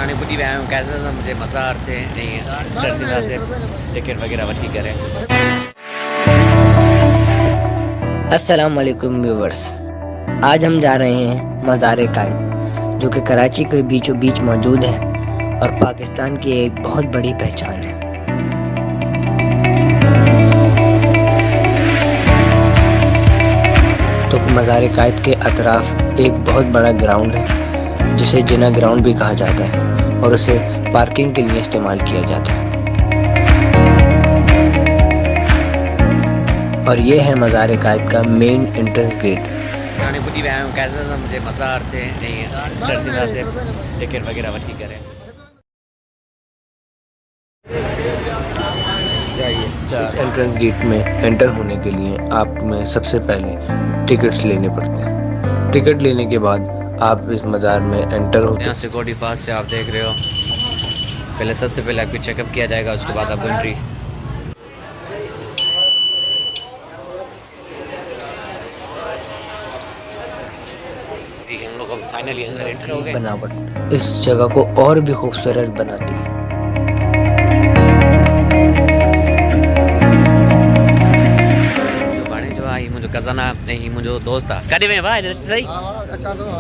हाणे ॿुधी विया आहियूं कैसे सां मुझे मज़ा आते नहीं करते टिकट वगैरह वठी करे। अस्सलाम वालेकुम व्यूवर्स, आज हम जा रहे हैं मज़ार कायद जो कि कराची के बीचों बीच मौजूद है और पाकिस्तान की एक बहुत बड़ी पहचान है। तो मज़ार कायद के अतराफ एक बहुत बड़ा ग्राउंड है जिसे जिना ग्राउंड भी कहा जाता है और उसे पार्किंग के लिए इस्तेमाल किया जाता है। और ये है मज़ार कायद का मेन एंट्रेंस गेट। हाणे ॿुधी विया आहियूं कैसे सां मुझे मज़ा आते नहीं करते टिकट वगैरह वठी करे। इस एंट्रेंस गेट में एंटर होने के लिए आप में सबसे पहले टिकट्स लेने पड़ते हैं। टिकट लेने के बाद आप इस मज़ार में एंटर होते हैं। सिक्योरिटी पास से आप देख रहे हो, पहले सबसे पहले आपको चेकअप किया जाएगा, उसके बाद आप एंट्री। जी हम लोग फाइनली अंदर एंटर हो गए। बनावट इस जगह को और भी खूबसूरत बनाती है। मुंहिंजो कज़न आहे ऐं मुंहिंजो दोस्त आहे। कॾहिं में भाउ सही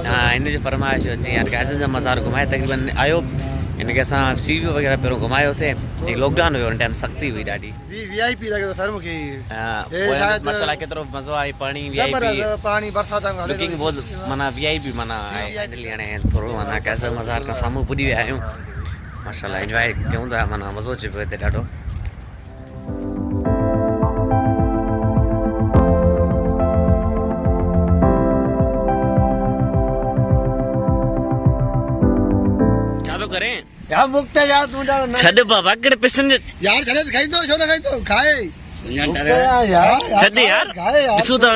हाँ हिन जो फरमाइश अची यार कैसे सां मज़ार घुमाए तक़रीबन आयो। हिनखे असां सी वी वग़ैरह पहिरियों घुमायोसीं ऐं लॉकडाउन हुयो हुन टाइम सख़्ती हुई ॾाढी। वीआईपी लॻियो सर मूंखे। मसाला केतिरो मज़ो आहे, पाणी वीआईपी पाणी बरसात लुकिंग बहुत माना वीआईपी माना आहे। हाणे थोरो माना कैसे मज़ार खां साम्हूं पुॼी विया आहियूं। माशाल्लाह एंजॉय कयूं था, माना मज़ो अचे पियो हिते ॾाढो। करें यार मुक्त यार तू छड़ बाबा कड़े पिसन यार चले खाइंदो छो न खाइंदो खाए छड़ यार ॾिसूं था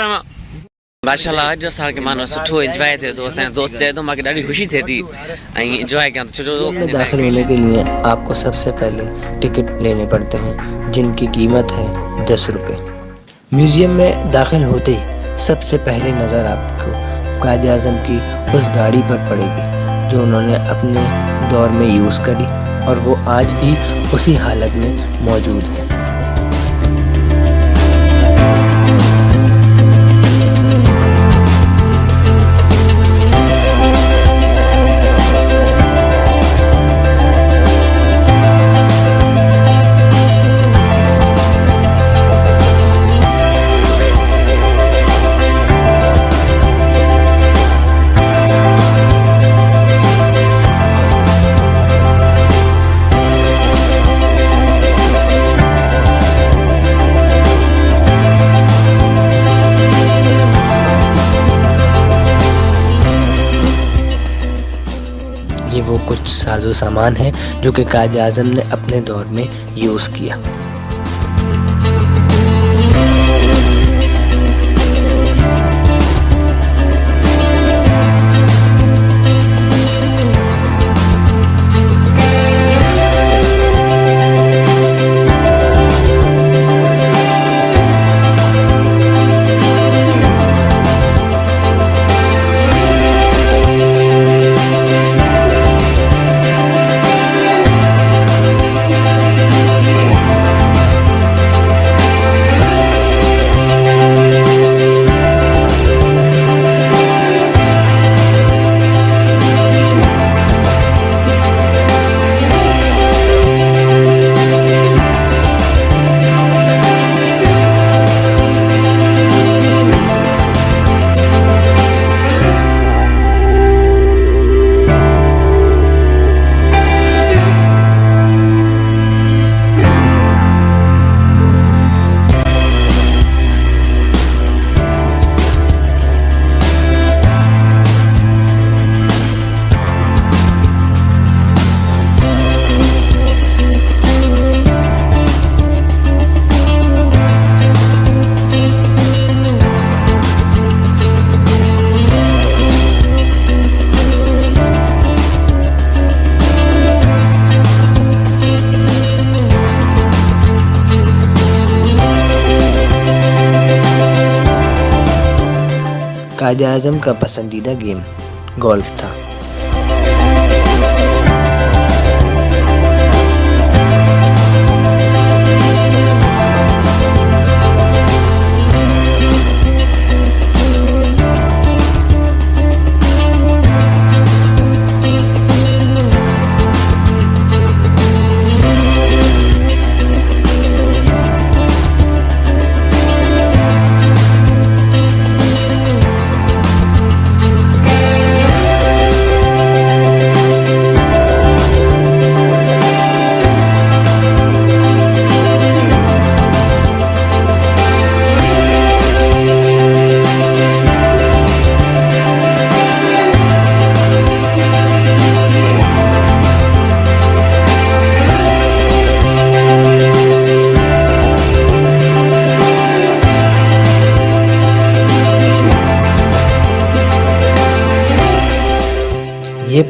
माशाल्लाह अॼु असांखे मानो सुठो एंजॉय थिए थो। असांजो दोस्त चए थो मूंखे ॾाढी ख़ुशी थिए थी ऐं एंजॉय कयां थो। छो में दाखिल होने के लिए आपको सबसे पहले टिकट लेने पड़ते हैं जिनकी कीमत है 10 रुपये। म्यूजियम में दाखिल होते ही सबसे पहले नज़र आपको कायद आज़म की उस गाड़ी पर पड़ेगी जो उन्होंने अपने दौर में यूज़ करी और वो आज भी उसी हालत में मौजूद है। ये वो कुछ साजो सामान है जो कि कायद आज़म ने अपने दौर में यूज़ किया। कायद आज़म का पसंदीदा गेम गोल्फ था।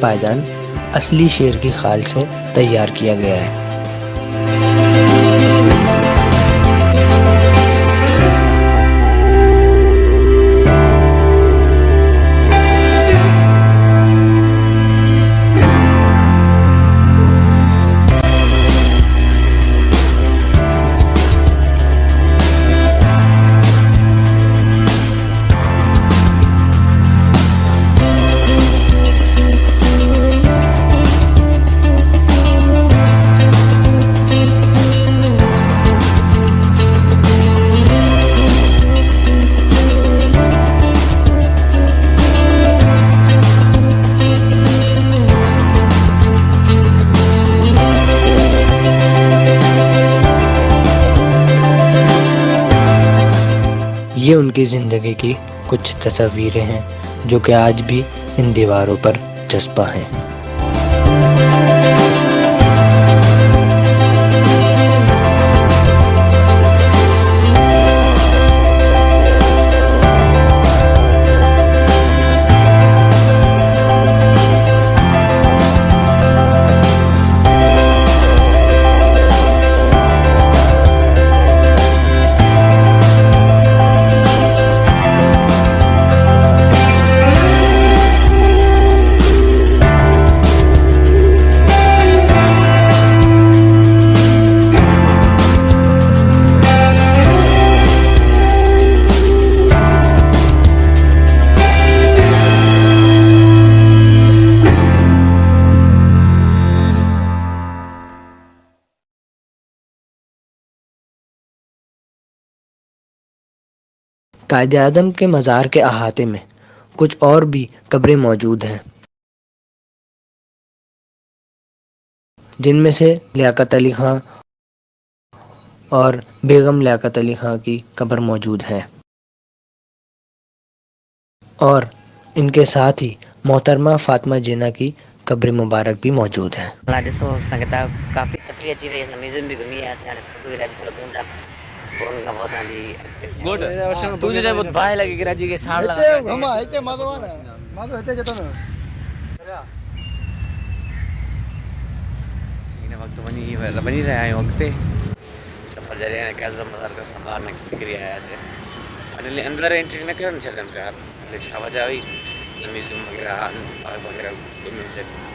पायदान असली शेर की खाल से तैयार किया गया है। ये उनकी ज़िंदगी की कुछ तस्वीरें हैं जो कि आज भी इन दीवारों पर चस्पा हैं। कायद-ए-आज़म के मज़ार के अहाते में कुछ और भी कब्रें मौजूद हैं, जिनमें से लियाकत अली खां और बेगम लियाकत अली खां की कब्र मौजूद है और इनके साथ ही मोहतरमा फातिमा जिन्ना की कब्र मुबारक भी मौजूद है। ॾिसो असांखे त काफ़ी तफ़री अची वई, असां म्यूज़ियम बि घुमी आयासीं, हाणे फोटो लाइ बि थोरो ॿियूं था। फोन खां पोइ असांजी गुड तू जो बहुत बाहि लॻी किराची खे साड़ लॻा घुमा हिते मज़ो आहे न, मज़ो हिते जो न हिन वक़्तु वञी रहिया आहियूं अॻिते सफ़र ज़रिए काज़म मज़ार खां संभाल निकिरी आयासीं। अने अंदर एंट्री न करणु छॾनि पिया, छा वजह हुई? म्यूज़ियम वग़ैरह पार्क वग़ैरह घुमीसीं।